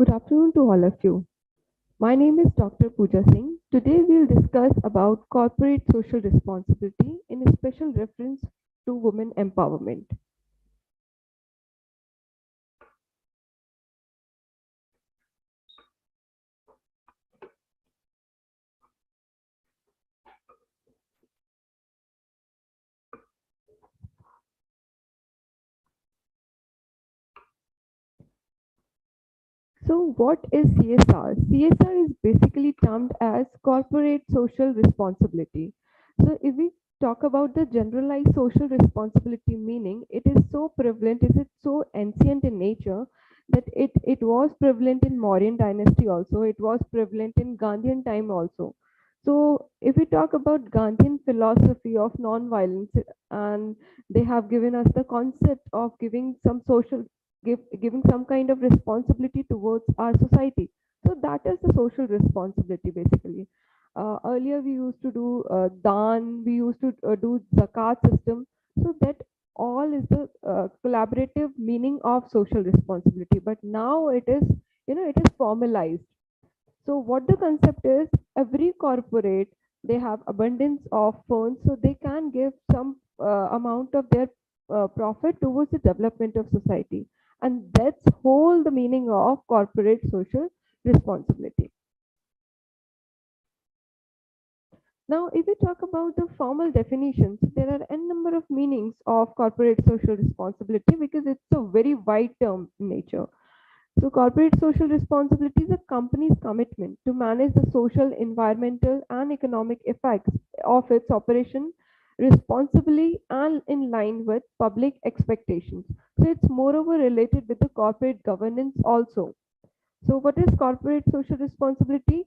Good afternoon to all of you. My name is Dr. Pooja Singh. Today we'll discuss about corporate social responsibility in a special reference to women empowerment. So what is CSR? CSR is basically termed as corporate social responsibility. So if we talk about the generalized social responsibility meaning, it is so prevalent, it is so ancient in nature that it was prevalent in Mauryan dynasty also, it was prevalent in Gandhian time also. So if we talk about Gandhian philosophy of non-violence, and they have given us the concept of giving some giving some kind of responsibility towards our society. So that is the social responsibility basically. Earlier we used to do dan, we used to do zakat system. So that all is the collaborative meaning of social responsibility. But now it is, it is formalized. So what the concept is, every corporate, they have abundance of funds, so they can give some amount of their profit towards the development of society. And that's whole the meaning of corporate social responsibility. Now, if we talk about the formal definitions, there are n number of meanings of corporate social responsibility because it's a very wide term in nature. So corporate social responsibility is a company's commitment to manage the social, environmental, and economic effects of its operation responsibly and in line with public expectations. So it's moreover related with the corporate governance also. So what is corporate social responsibility?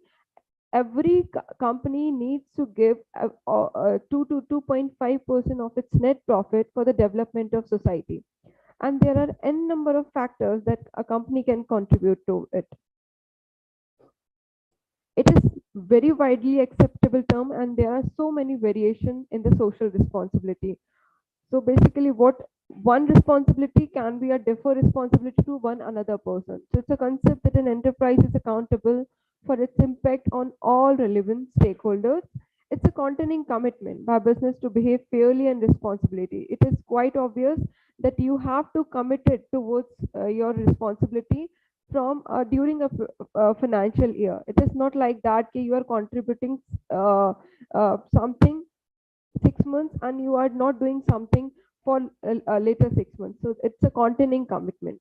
Every company needs to give 2 to 2.5% of its net profit for the development of society, and there are n number of factors that a company can contribute to it. It is very widely acceptable term, and there are so many variations in the social responsibility. So basically, what one responsibility can be a differ responsibility to one another person. So it's a concept that an enterprise is accountable for its impact on all relevant stakeholders. It's a containing commitment by business to behave fairly and responsibility. It is quite obvious that you have to commit it towards your responsibility from during a financial year. It is not like that you are contributing something 6 months and you are not doing something for later 6 months. So it's a containing commitment.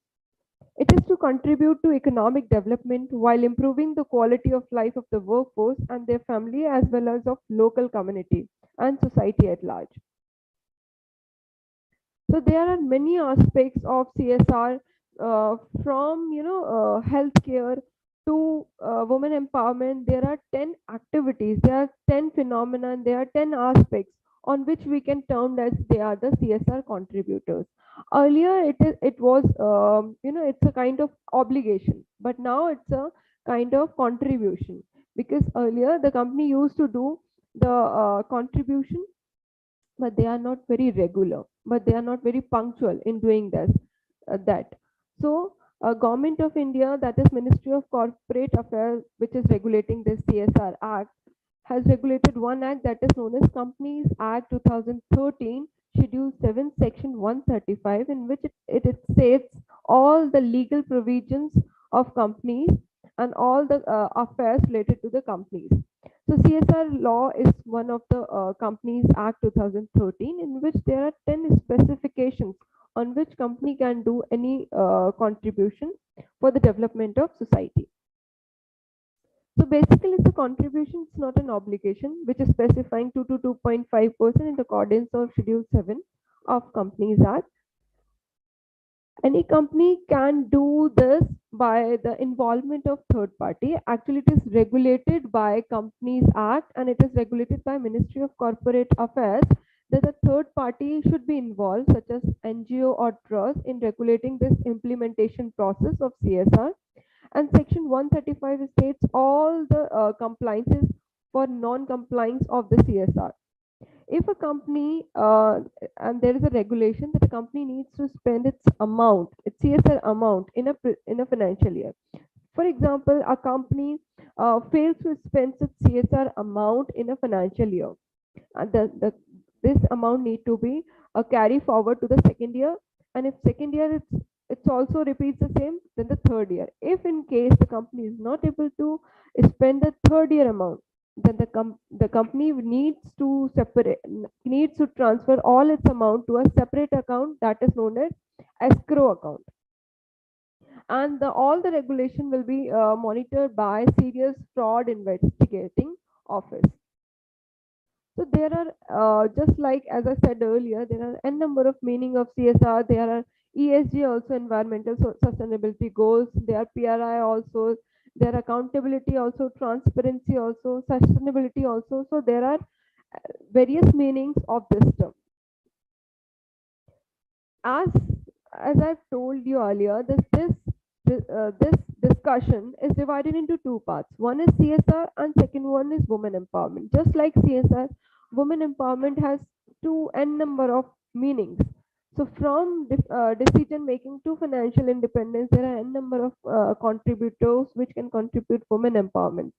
It is to contribute to economic development while improving the quality of life of the workforce and their family as well as of local community and society at large. So there are many aspects of CSR, from healthcare to women empowerment. There are 10 activities, there are 10 phenomena, there are 10 aspects on which we can term as they are the CSR contributors. Earlier it was it's a kind of obligation, but now it's a kind of contribution, because earlier the company used to do the contribution, but they are not very regular, but they are not very punctual in doing this that. So government of India, that is Ministry of Corporate Affairs, which is regulating this CSR Act, has regulated one act that is known as Companies Act 2013, Schedule 7, Section 135, in which it states all the legal provisions of companies and all the affairs related to the companies. So CSR law is one of the Companies Act 2013, in which there are 10 specifications on which company can do any contribution for the development of society. So basically, it's a contribution, it's not an obligation, which is specifying 2 to 2.5% in accordance of Schedule 7 of Companies Act. Any company can do this by the involvement of third party. Actually, it is regulated by Companies Act and it is regulated by Ministry of Corporate Affairs, that a third party should be involved, such as NGO or trust, in regulating this implementation process of CSR. And Section 135 states all the compliances for non-compliance of the CSR. If a company, and there is a regulation that a company needs to spend its amount, its CSR amount in a financial year. For example, a company fails to spend its CSR amount in a financial year. This amount need to be carry forward to the second year, and if second year it's also repeats the same, then the third year. If in case the company is not able to spend the third year amount, then the company needs to transfer all its amount to a separate account that is known as escrow account, and all the regulation will be monitored by serious fraud investigating office. So there are, just like as I said earlier, there are n number of meaning of CSR. There are ESG also, environmental sustainability goals. There are PRI also. There are accountability also, transparency also, sustainability also. So there are various meanings of this term. As I've told you earlier, this discussion is divided into two parts. One is CSR and second one is women empowerment. Just like CSR, women empowerment has two n number of meanings. So from decision making to financial independence, there are n number of contributors which can contribute women empowerment.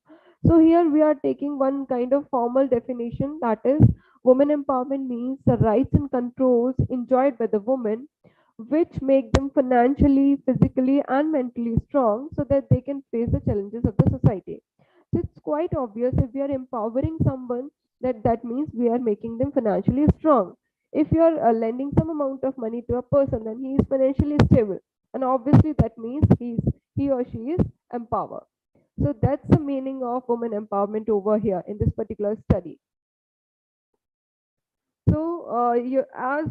So here we are taking one kind of formal definition, that is, women empowerment means the rights and controls enjoyed by the women which make them financially, physically, and mentally strong so that they can face the challenges of the society. So it's quite obvious, if we are empowering someone, that means we are making them financially strong. If you are lending some amount of money to a person, then he is financially stable, and obviously that means he or she is empowered. So that's the meaning of women empowerment over here in this particular study. So, as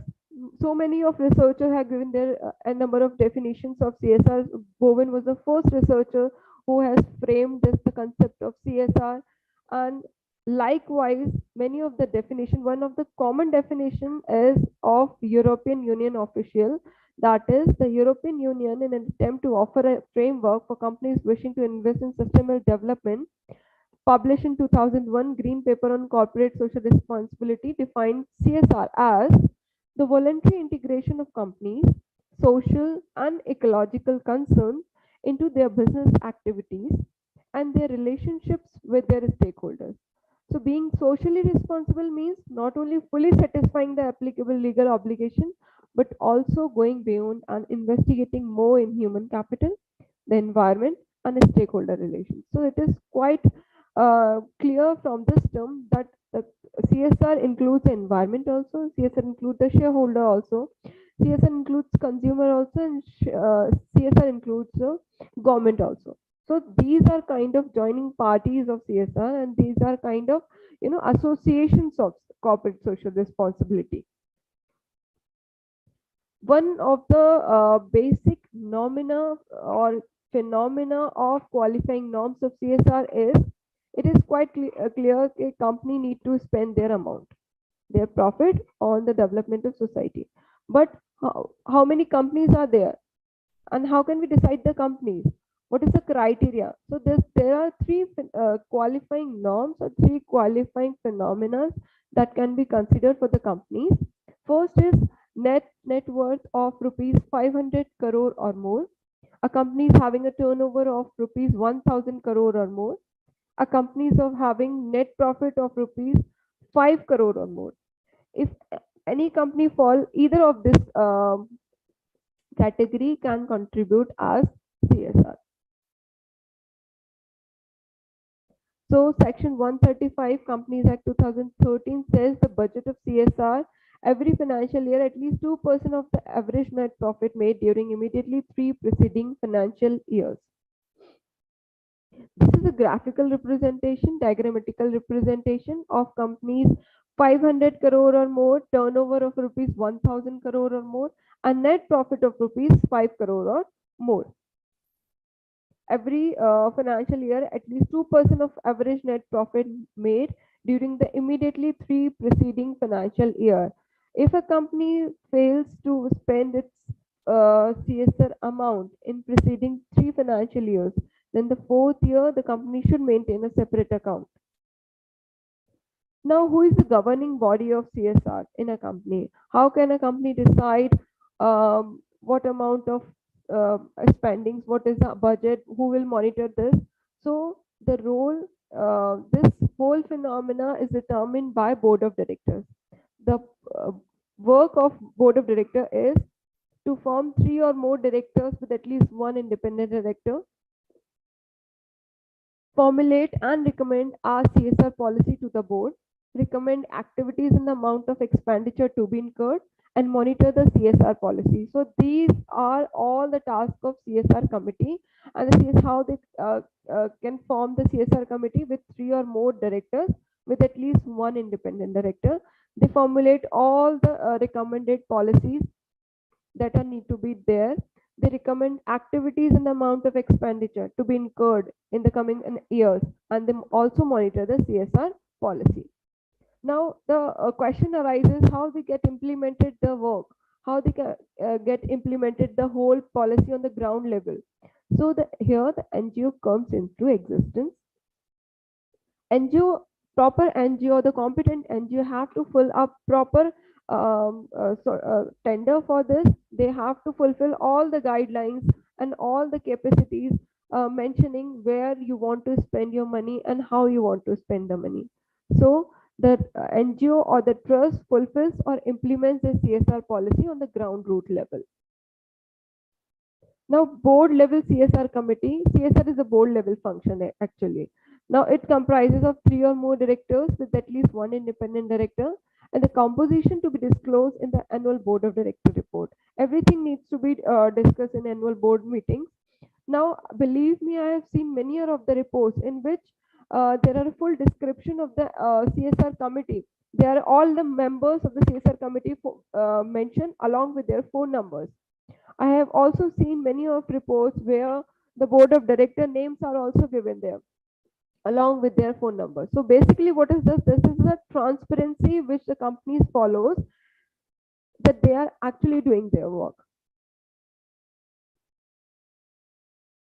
so many of researchers have given their a number of definitions of CSR, Bowen was the first researcher who has framed this the concept of CSR, and likewise many of the definition. One of the common definition is of European Union official. That is, the European Union, in an attempt to offer a framework for companies wishing to invest in sustainable development, published in 2001 Green Paper on Corporate Social Responsibility, defined CSR as the voluntary integration of companies' social and ecological concerns into their business activities and their relationships with their stakeholders. So, being socially responsible means not only fully satisfying the applicable legal obligation, but also going beyond and investigating more in human capital, the environment, and stakeholder relations. So, it is quite clear from this term that CSR includes the environment also, CSR includes the shareholder also, CSR includes consumer also, and CSR includes the government also. So these are kind of joining parties of CSR, and these are kind of associations of corporate social responsibility. One of the basic nomina or phenomena of qualifying norms of CSR is, it is quite clear a company need to spend their amount, their profit on the development of society. But how many companies are there? And how can we decide the companies? What is the criteria? So there are three qualifying norms or three qualifying phenomena that can be considered for the companies. First is net worth of rupees 500 crore or more. A company is having a turnover of rupees 1000 crore or more. A company is of having net profit of rupees 5 crore or more. If any company fall either of this category, can contribute as CSR. So Section 135 Companies Act 2013 says the budget of CSR every financial year at least 2% of the average net profit made during immediately 3 preceding financial years. This is a graphical representation, diagrammatical representation of companies 500 crore or more, turnover of rupees 1000 crore or more, and net profit of rupees 5 crore or more. Every financial year, at least 2% of average net profit made during the immediately 3 preceding financial year. If a company fails to spend its CSR amount in preceding 3 financial years, then the 4th year the company should maintain a separate account. Now, who is the governing body of CSR in a company? How can a company decide what amount of spendings, what is the budget, who will monitor this. So the role, this whole phenomena is determined by board of directors. The uh, work of board of director is to form 3 or more directors with at least one independent director, formulate and recommend our CSR policy to the board, recommend activities and the amount of expenditure to be incurred, and monitor the CSR policy. So these are all the tasks of CSR committee, and this is how they can form the CSR committee with 3 or more directors with at least one independent director. They formulate all the recommended policies that are need to be there. They recommend activities and the amount of expenditure to be incurred in the coming years, and they also monitor the CSR policy. Now, the question arises how they get implemented the work, how they get implemented the whole policy on the ground level. So here the NGO comes into existence. NGO, proper NGO, the competent NGO have to fill up proper tender for this. They have to fulfill all the guidelines and all the capacities, mentioning where you want to spend your money and how you want to spend the money. So the NGO or the trust fulfills or implements the CSR policy on the ground root level. Now, board level CSR committee, CSR is a board level function actually. Now, it comprises of 3 or more directors with at least one independent director, and the composition to be disclosed in the annual board of director report. Everything needs to be discussed in annual board meetings. Now, believe me, I have seen many of the reports in which there are a full description of the CSR committee. There are all the members of the CSR committee mentioned along with their phone numbers. I have also seen many of reports where the board of director names are also given there along with their phone number. So basically what is this? This is the transparency which the companies follows, that they are actually doing their work.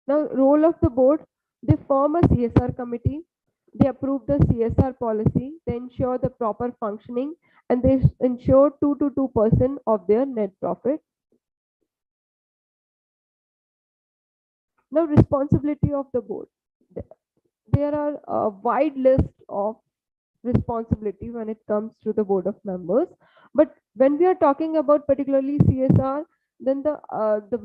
Now, role of the board, they form a CSR committee, they approve the CSR policy, they ensure the proper functioning, and they ensure 2 to 2% of their net profit. Now, responsibility of the board. There are a wide list of responsibility when it comes to the board of members. But when we are talking about particularly CSR, then the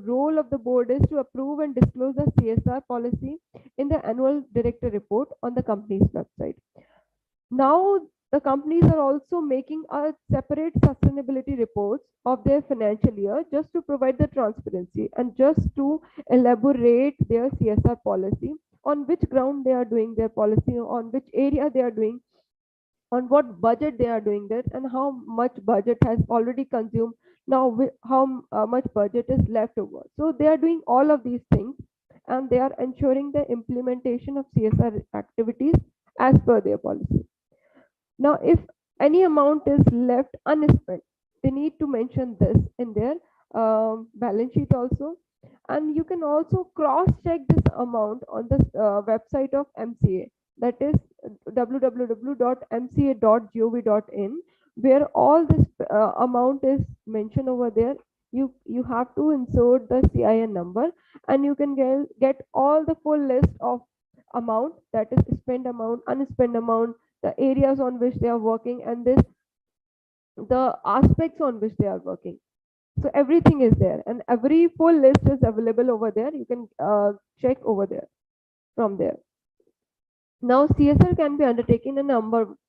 role of the board is to approve and disclose the CSR policy in the annual director report on the company's website. Now, the companies are also making a separate sustainability reports of their financial year just to provide the transparency and just to elaborate their CSR policy, on which ground they are doing their policy, on which area they are doing, on what budget they are doing that, and how much budget has already consumed, now how much budget is left over. So they are doing all of these things, and they are ensuring the implementation of CSR activities as per their policy. Now, if any amount is left unspent, they need to mention this in their balance sheet also. And you can also cross check this amount on the website of MCA, that is www.mca.gov.in, where all this amount is mentioned over there. You have to insert the CIN number, and you can get all the full list of amount, that is spent amount, unspent amount, the areas on which they are working, and this the aspects on which they are working. So everything is there, and every full list is available over there. You can check over there from there. Now, CSR can be undertaken in a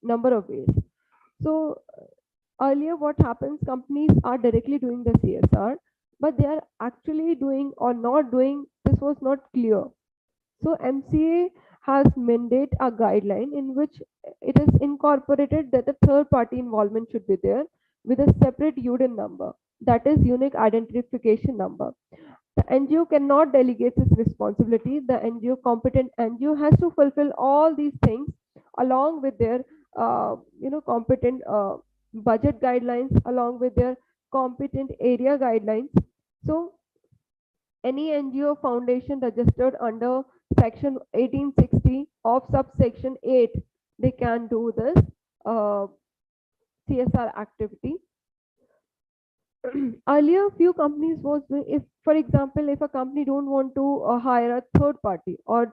number of ways. So earlier, what happens? Companies are directly doing the CSR, but they are actually doing or not doing. This was not clear. So MCA has mandate a guideline in which it is incorporated that the third party involvement should be there with a separate UIN number, that is unique identification number. The NGO cannot delegate its responsibility. The NGO, competent NGO, has to fulfill all these things along with their competent budget guidelines, along with their competent area guidelines. So any NGO foundation registered under section 1860 of subsection 8, they can do this CSR activity. Earlier few companies was if for example if a company don't want to hire a third party or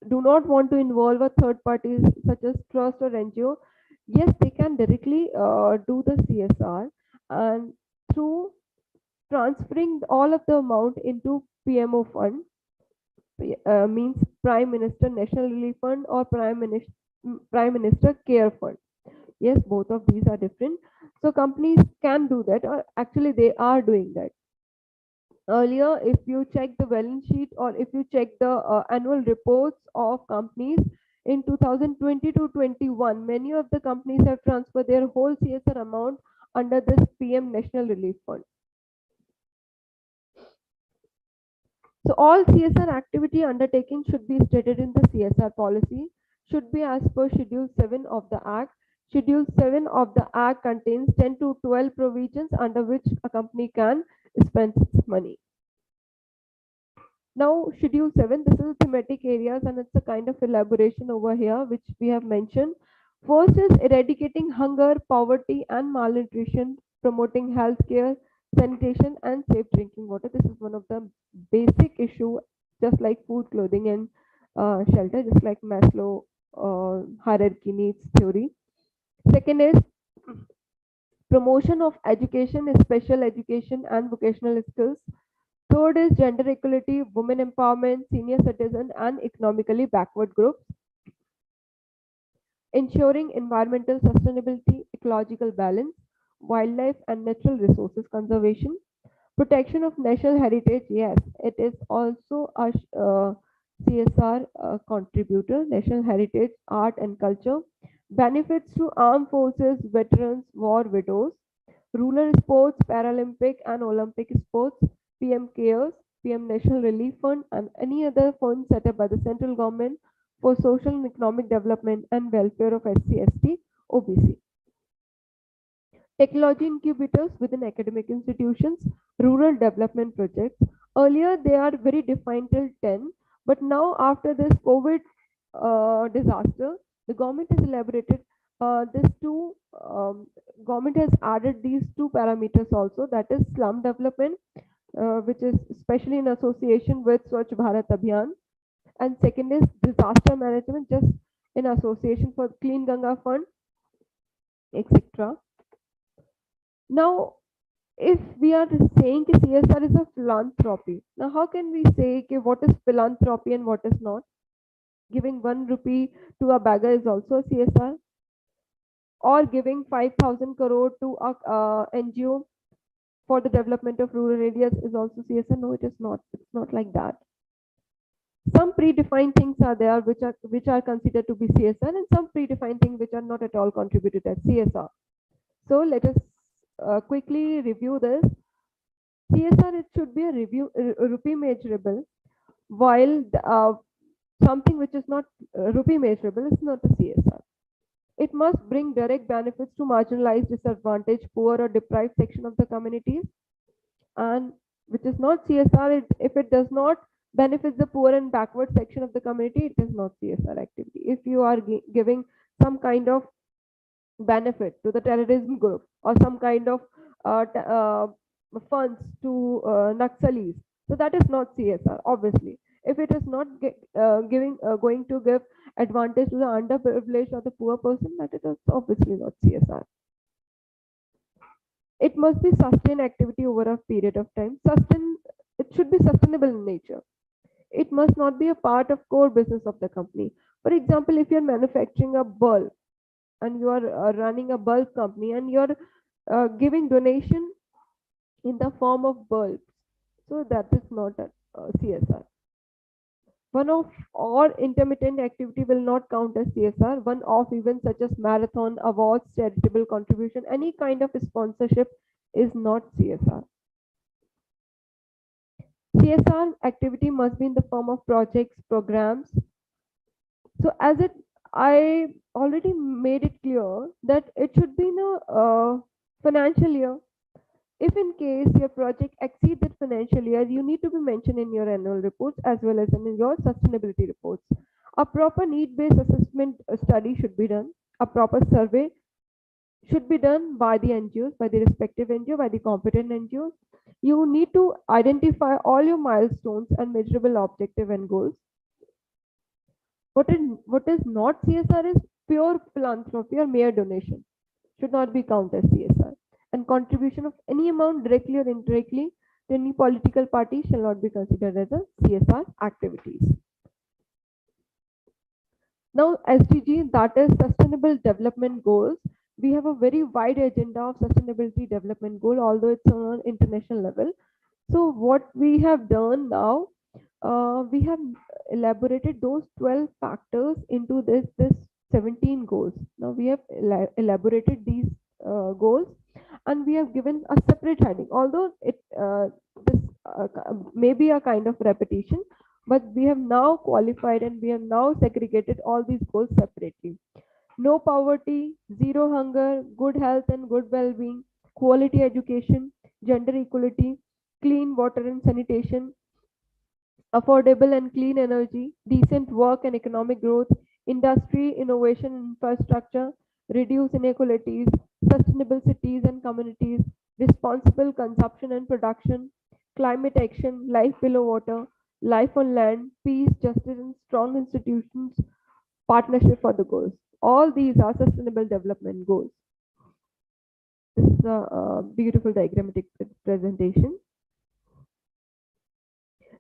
do not want to involve a third parties such as trust or NGO, yes they can directly do the CSR, and through transferring all of the amount into PMO fund, means Prime Minister National Relief Fund or Prime Minister Care Fund. Yes, both of these are different. So companies can do that, or actually they are doing that. Earlier, if you check the balance sheet or if you check the annual reports of companies in 2020 to 21, many of the companies have transferred their whole CSR amount under this PM National Relief Fund. So all CSR activity undertaken should be stated in the CSR policy, should be as per Schedule 7 of the Act. Schedule 7 of the Act contains 10 to 12 provisions under which a company can spend its money. Now, Schedule 7, this is thematic areas and it's a kind of elaboration over here which we have mentioned. First is eradicating hunger, poverty, and malnutrition, promoting healthcare, sanitation, and safe drinking water. This is one of the basic issue, just like food, clothing, and shelter, just like Maslow hierarchy needs theory. Second is promotion of education, special education, and vocational skills. Third is gender equality, women empowerment, senior citizen, and economically backward groups. Ensuring environmental sustainability, ecological balance, wildlife and natural resources conservation. Protection of national heritage, yes, it is also a CSR contributor, national heritage, art and culture. Benefits to armed forces, veterans, war widows. Rural sports, Paralympic and Olympic sports, PM Cares, PM National Relief Fund, and any other fund set up by the central government for social and economic development and welfare of SC, ST, OBC. Technology incubators within academic institutions, rural development projects. Earlier, they are very defined till 10, but now after this COVID disaster, the government has elaborated this two, government has added these two parameters also, that is slum development, which is especially in association with Swachh Bharat Abhiyan, and second is disaster management, just in association for Clean Ganga Fund, etc. Now, if we are saying that CSR is a philanthropy, now how can we say what is philanthropy and what is not? Giving 1 rupee to a beggar is also a CSR, or giving 5,000 crore to a NGO for the development of rural areas is also CSR. No, it is not. It's not like that. Some predefined things are there which are considered to be CSR, and some predefined things which are not at all contributed as CSR. So let us quickly review this. CSR, it should be a rupee measurable, while something which is not rupee measurable is not a CSR. It must bring direct benefits to marginalized, disadvantaged, poor, or deprived section of the communities, and which is not CSR. If it does not benefit the poor and backward section of the community, it is not CSR activity. If you are giving some kind of benefit to the terrorism group or some kind of funds to Naxalis, so that is not CSR, obviously. If it is not going to give advantage to the underprivileged or the poor person, that is obviously not CSR. It must be sustained activity over a period of time. It should be sustainable in nature. It must not be a part of core business of the company. For example, if you're manufacturing a bulb and you are running a bulb company and you're giving donation in the form of bulbs, so that is not a CSR. One-off or intermittent activity will not count as CSR. One-off events such as marathon, awards, charitable contribution, any kind of sponsorship is not CSR. CSR activity must be in the form of projects, programs. So I already made it clear that it should be in a financial year. If in case your project exceeds that financial year, you need to be mentioned in your annual reports as well as in your sustainability reports. A proper need-based assessment study should be done. A proper survey should be done by the NGOs, by the respective NGO, by the competent NGOs. You need to identify all your milestones and measurable objective and goals. What is not CSR is pure philanthropy or mere donation. Should not be counted as CSR. And contribution of any amount directly or indirectly to any political party shall not be considered as a CSR activities. Now, SDG, that is Sustainable Development Goals. We have a very wide agenda of sustainability development goal, although it's on an international level. So what we have done now, we have elaborated those 12 factors into this 17 goals. Now we have elaborated these goals, and we have given a separate heading. Although this may be a kind of repetition, but we have now qualified and we have now segregated all these goals separately. No poverty, zero hunger, good health and good well-being, quality education, gender equality, clean water and sanitation, affordable and clean energy, decent work and economic growth, industry, innovation and infrastructure, reduce inequalities, sustainable cities and communities, responsible consumption and production, climate action, life below water, life on land, peace, justice and strong institutions, partnership for the goals. All these are sustainable development goals. This is a beautiful diagrammatic presentation.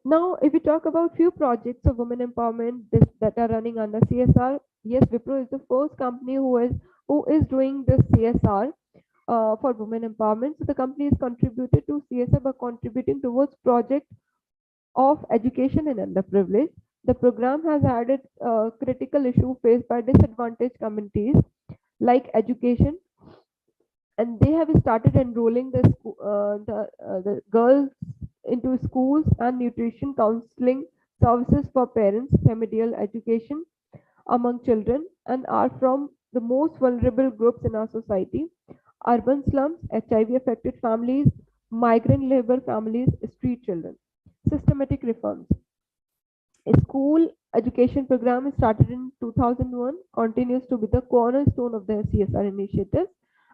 Now, if we talk about few projects of women empowerment that are running under CSR, yes, Wipro is the first company who is doing this CSR for women empowerment. So the company has contributed to CSR by contributing towards project of education in underprivileged. The program has added critical issue faced by disadvantaged communities like education, and they have started enrolling the girls into schools and nutrition counseling services for parents, remedial education among children, and are from the most vulnerable groups in our society: urban slums, HIV affected families, migrant labor families, street children. Systematic reforms. A school education program started in 2001, continues to be the cornerstone of the CSR initiative.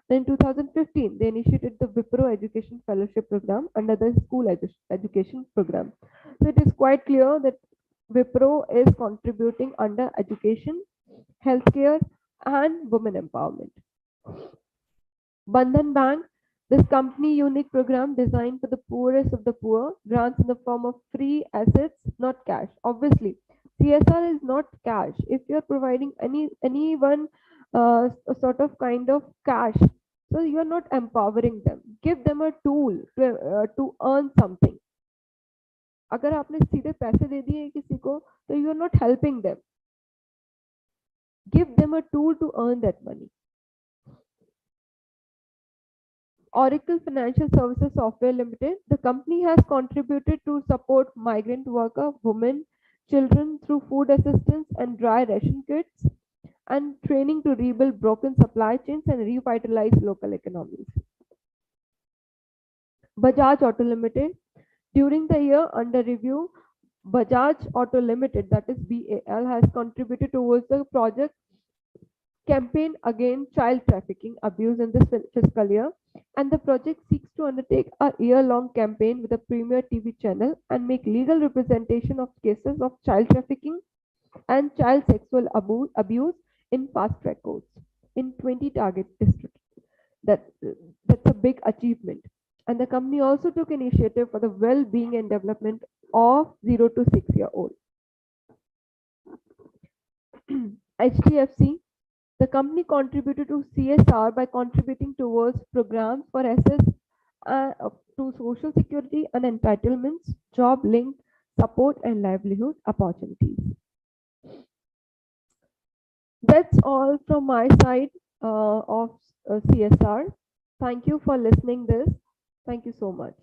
Then in 2015, they initiated the Wipro Education Fellowship Program under the school education program. So it is quite clear that Wipro is contributing under education, healthcare, and women empowerment. Bandhan Bank, this company unique program designed for the poorest of the poor, grants in the form of free assets, not cash. Obviously, CSR is not cash. If you're providing anyone a sort of kind of cash, so you're not empowering them. Give them a tool to earn something. अगर आपने सीधे पैसे दे दिए किसी को, तो you are not helping them. Give them a tool to earn that money. Oracle Financial Services Software Limited, the company has contributed to support migrant worker, women, children through food assistance and dry ration kits, and training to rebuild broken supply chains and revitalize local economies. Bajaj Auto Limited, during the year under review, Bajaj Auto Limited, that is BAL, has contributed towards the project campaign against child trafficking abuse in this fiscal year, and the project seeks to undertake a year-long campaign with a premier TV channel and make legal representation of cases of child trafficking and child sexual abuse in fast-track courts in 20 target districts. That's a big achievement. And the company also took initiative for the well-being and development of 0 to 6-year-old. HDFC, the company contributed to CSR by contributing towards programs for access to social security and entitlements, job linked support and livelihood opportunities. That's all from my side of CSR. Thank you for listening this. Thank you so much.